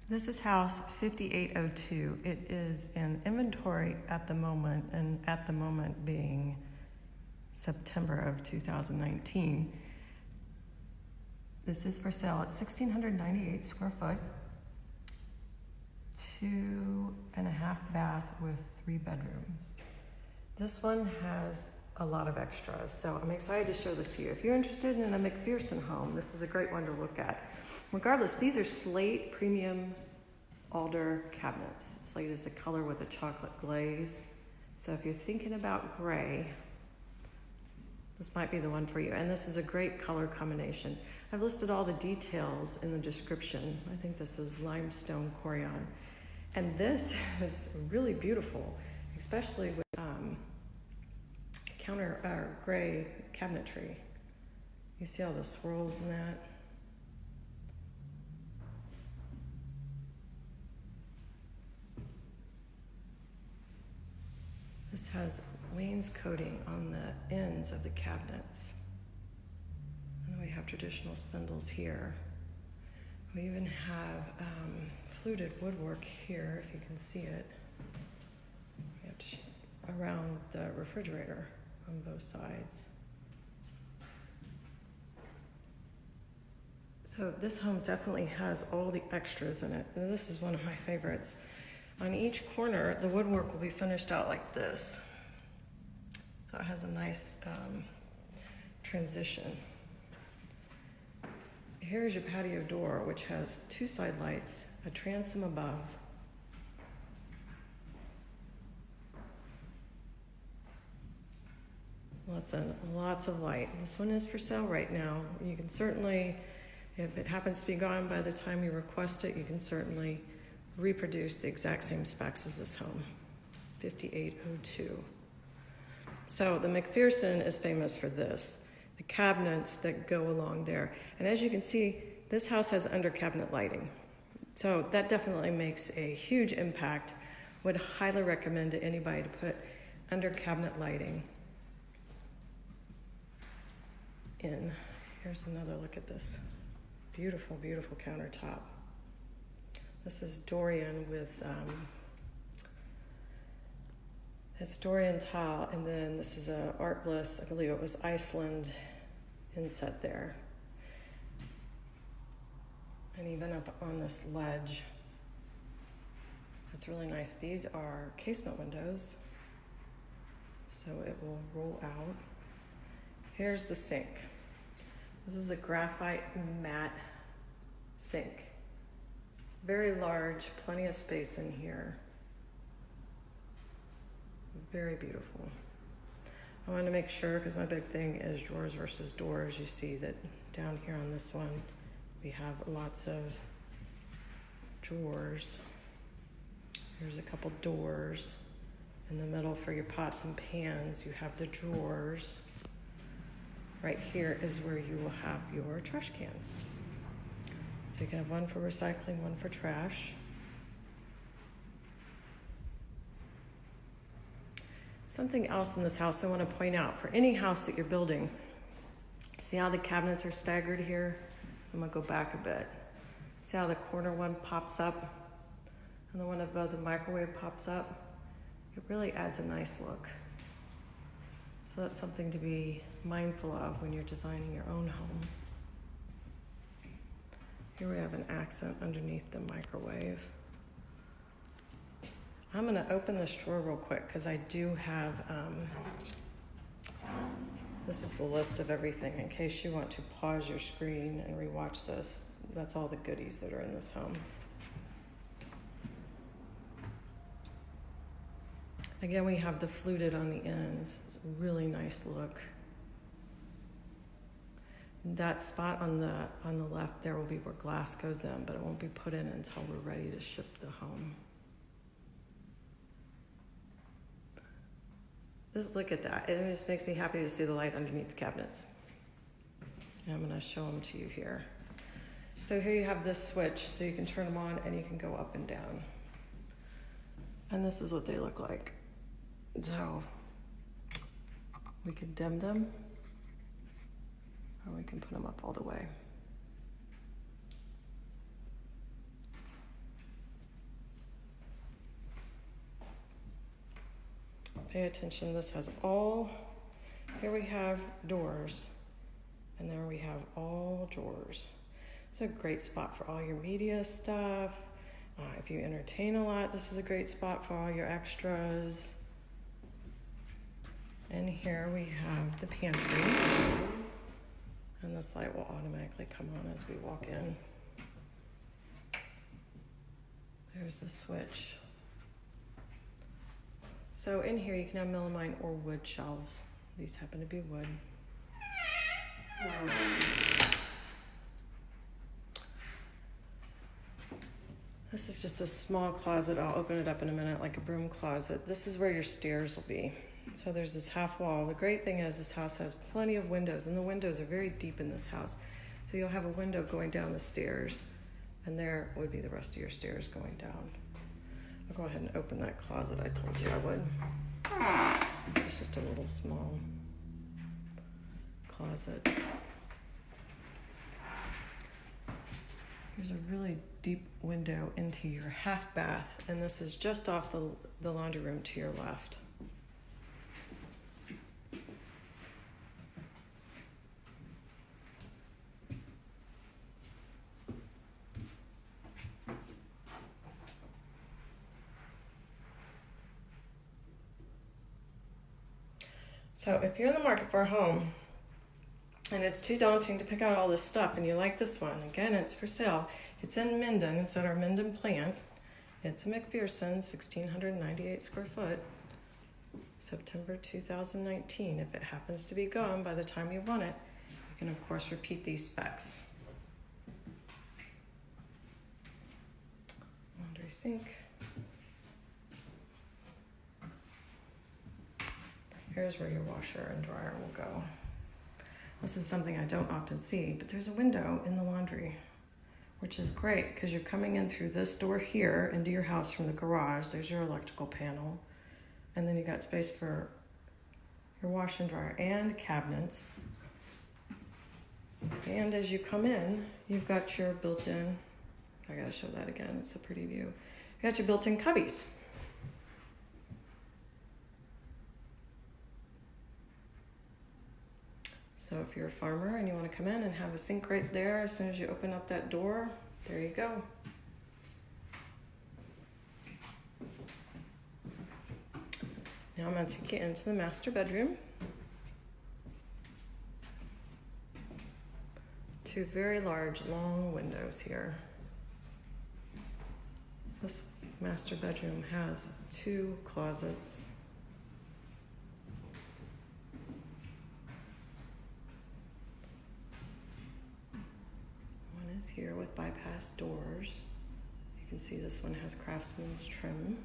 This is house 5802. It is in inventory at the moment, and at the moment being September of 2019. This is for sale at 1,698 square foot, 2.5 bath with 3 bedrooms. This one has a lot of extras, so I'm excited to show this to you. If you're interested in a McPherson home, this is a great one to look at. Regardless, these are Slate premium alder cabinets. Slate is the color with the chocolate glaze. So if you're thinking about gray, this might be the one for you. And this is a great color combination. I've listed all the details in the description. I think this is limestone Corian. And this is really beautiful, especially with gray cabinetry. You see all the swirls in that? This has wainscoting on the ends of the cabinets. And then we have traditional spindles here. We even have fluted woodwork here, if you can see it. We have to around the refrigerator on both sides. So this home definitely has all the extras in it. And this is one of my favorites. On each corner, the woodwork will be finished out like this. So it has a nice transition. Here's your patio door, which has 2 side lights, a transom above. Lots of light. This one is for sale right now. You can certainly, if it happens to be gone by the time you request it, you can certainly reproduce the exact same specs as this home, 5802. So the McPherson is famous for this, the cabinets that go along there. And as you can see, this house has under cabinet lighting. So that definitely makes a huge impact. Would highly recommend to anybody to put under cabinet lighting in. Here's another look at this. Beautiful, beautiful countertop. This is Dorian with Dorian tile, and then this is a Art Bliss, I believe it was Iceland inset there. And even up on this ledge, that's really nice. These are casement windows, so it will roll out. Here's the sink. This is a graphite matte sink. Very large, plenty of space in here. Very beautiful. I wanted to make sure, because my big thing is drawers versus doors. You see that down here on this one, we have lots of drawers. Here's a couple doors. In the middle for your pots and pans, you have the drawers. Right here is where you will have your trash cans. So you can have one for recycling, one for trash. Something else in this house I want to point out, for any house that you're building, see how the cabinets are staggered here? So I'm going to go back a bit. See how the corner one pops up and the one above the microwave pops up? It really adds a nice look. So that's something to be mindful of when you're designing your own home. Here we have an accent underneath the microwave. I'm gonna open this drawer real quick because I do have, this is the list of everything in case you want to pause your screen and rewatch this. That's all the goodies that are in this home. Again, we have the fluted on the ends. It's a really nice look. That spot on the left there will be where glass goes in, but it won't be put in until we're ready to ship the home. Just look at that. It just makes me happy to see the light underneath the cabinets. And I'm gonna show them to you here. So here you have this switch, so you can turn them on and you can go up and down. And this is what they look like. So we can dim them, or we can put them up all the way. pay attention. This has all, here we have doors, and there we have all drawers. It's a great spot for all your media stuff. If you entertain a lot, this is a great spot for all your extras. And here we have the pantry. And this light will automatically come on as we walk in. There's the switch. So in here you can have melamine or wood shelves. These happen to be wood. This is just a small closet. I'll open it up in a minute, like a broom closet. This is where your stairs will be. So there's this half wall. The great thing is this house has plenty of windows, and the windows are very deep in this house. So you'll have a window going down the stairs, and there would be the rest of your stairs going down. I'll go ahead and open that closet I told you I would. It's just a little small closet. There's a really deep window into your half bath, and this is just off the laundry room to your left. So if you're in the market for a home, and it's too daunting to pick out all this stuff, and you like this one, again, it's for sale. It's in Minden. It's at our Minden plant. It's a McPherson, 1,698 square foot. September 2019. If it happens to be gone by the time you want it, you can, of course, repeat these specs. Laundry sink. Here's where your washer and dryer will go. This is something I don't often see, but there's a window in the laundry, which is great because you're coming in through this door here into your house from the garage. There's your electrical panel. And then you got space for your wash and dryer and cabinets. And as you come in, you've got your built-in, I gotta show that again, it's a pretty view. You got your built-in cubbies. So if you're a farmer and you want to come in and have a sink right there, as soon as you open up that door, there you go. Now I'm going to take you into the master bedroom. Two very large, long windows here. This master bedroom has two closets. Here with bypass doors. You can see this one has craftsman's trim.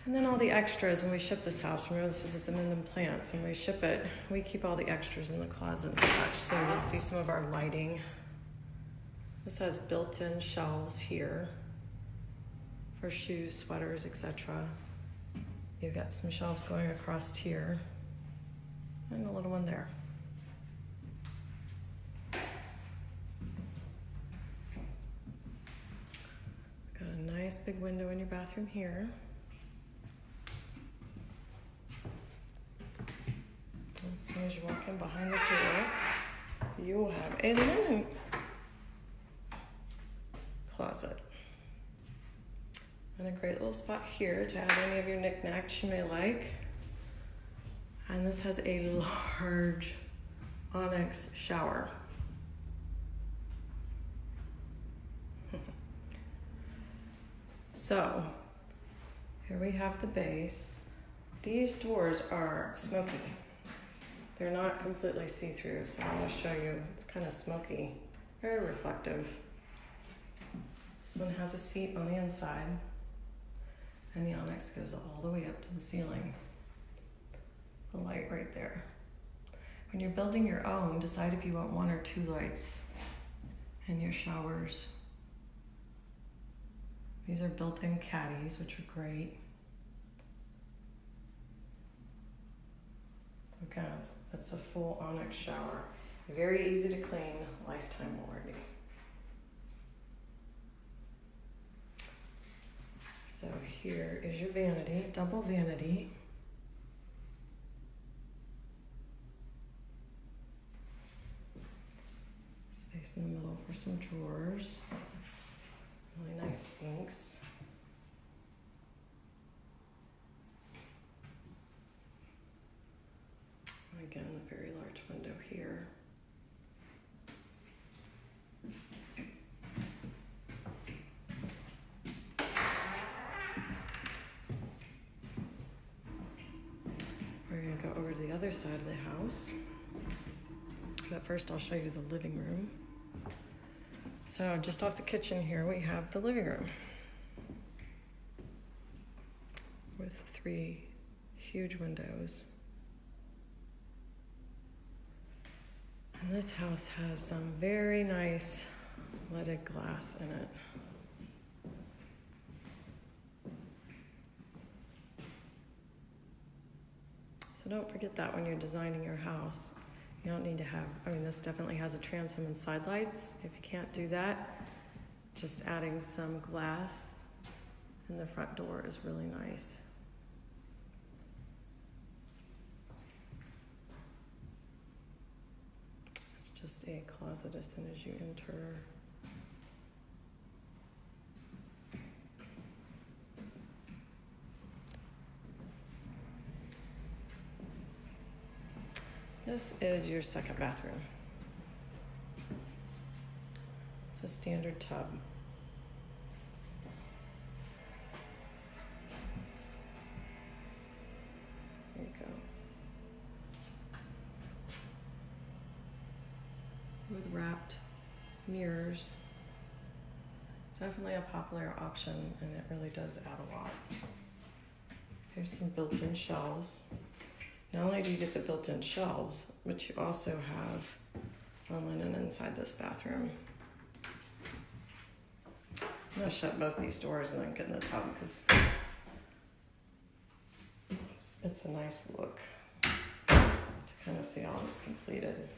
And then all the extras when we ship this house. Remember, this is at the Minden plant. So when we ship it, we keep all the extras in the closet and such. So you'll see some of our lighting. This has built-in shelves here for shoes, sweaters, etc. You've got some shelves going across here and a little one there. Nice big window in your bathroom here. As soon as you walk in behind the door, you will have a linen closet. And a great little spot here to add any of your knickknacks you may like. And this has a large onyx shower. So, here we have the base. These doors are smoky. They're not completely see-through, so I'm going to show you. It's kind of smoky, very reflective. This one has a seat on the inside, and the onyx goes all the way up to the ceiling. The light right there. When you're building your own, decide if you want one or two lights in your showers. These are built-in caddies, which are great. Again, it's a full onyx shower. Very easy to clean, lifetime warranty. So here is your vanity, double vanity. Space in the middle for some drawers. Really nice sinks. Again, a very large window here. We're going to go over to the other side of the house. But first I'll show you the living room. So just off the kitchen here we have the living room with 3 huge windows. And this house has some very nice leaded glass in it. So don't forget that when you're designing your house. You don't need to have, I mean, this definitely has a transom and side lights. If you can't do that, just adding some glass in the front door is really nice. It's just a closet as soon as you enter. This is your second bathroom. It's a standard tub. There you go. Wood wrapped mirrors. Definitely a popular option, and it really does add a lot. Here's some built-in shelves. Not only do you get the built-in shelves, but you also have linen inside this bathroom. I'm gonna shut both these doors and then get in the tub because it's a nice look to kind of see all this completed.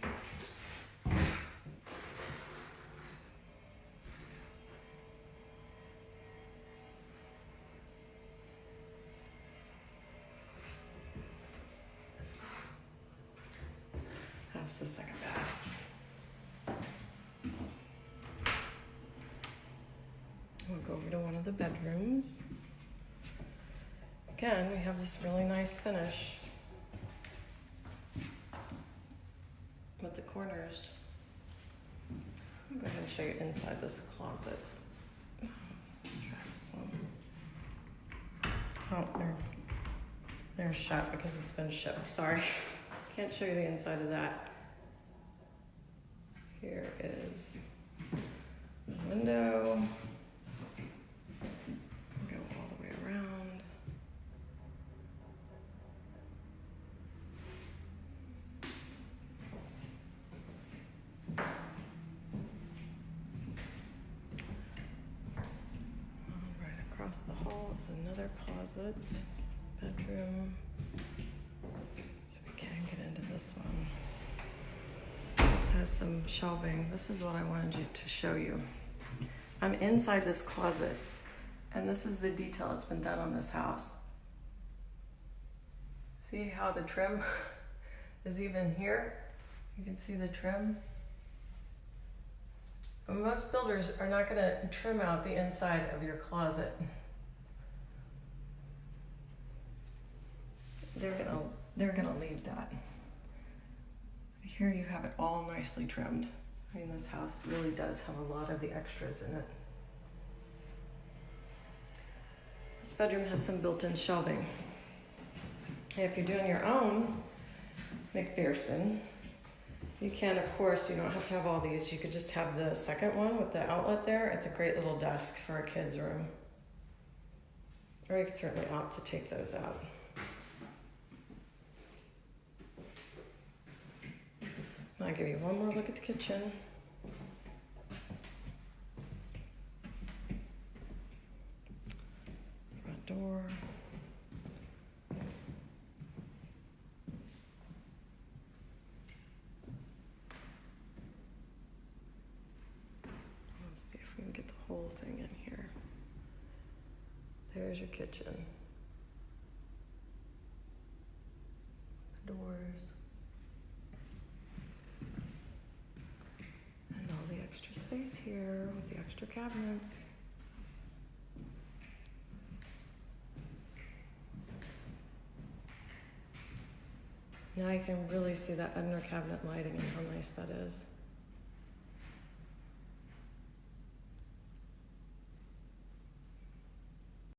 That's the second bath. We'll go over to one of the bedrooms. Again, we have this really nice finish with the corners. I'll go ahead and show you inside this closet. Let's try this one. Oh, they're shut because it's been shipped. Sorry. Can't show you the inside of that. Here is the window. Go all the way around. Right across the hall is another closet, bedroom. So we can get into this one. This has some shelving. This is what I wanted you to show you. I'm inside this closet, and this is the detail that's been done on this house. See how the trim is even here? You can see the trim. Most builders are not going to trim out the inside of your closet. They're gonna leave that. Here you have it all nicely trimmed. I mean, this house really does have a lot of the extras in it. This bedroom has some built-in shelving. If you're doing your own McPherson, you can, of course, you don't have to have all these. You could just have the second one with the outlet there. It's a great little desk for a kid's room. Or you could certainly opt to take those out. I'll give you one more look at the kitchen. Front door. Let's see if we can get the whole thing in here. There's your kitchen. The doors. And all the extra space here with the extra cabinets. Now you can really see that under cabinet lighting and how nice that is.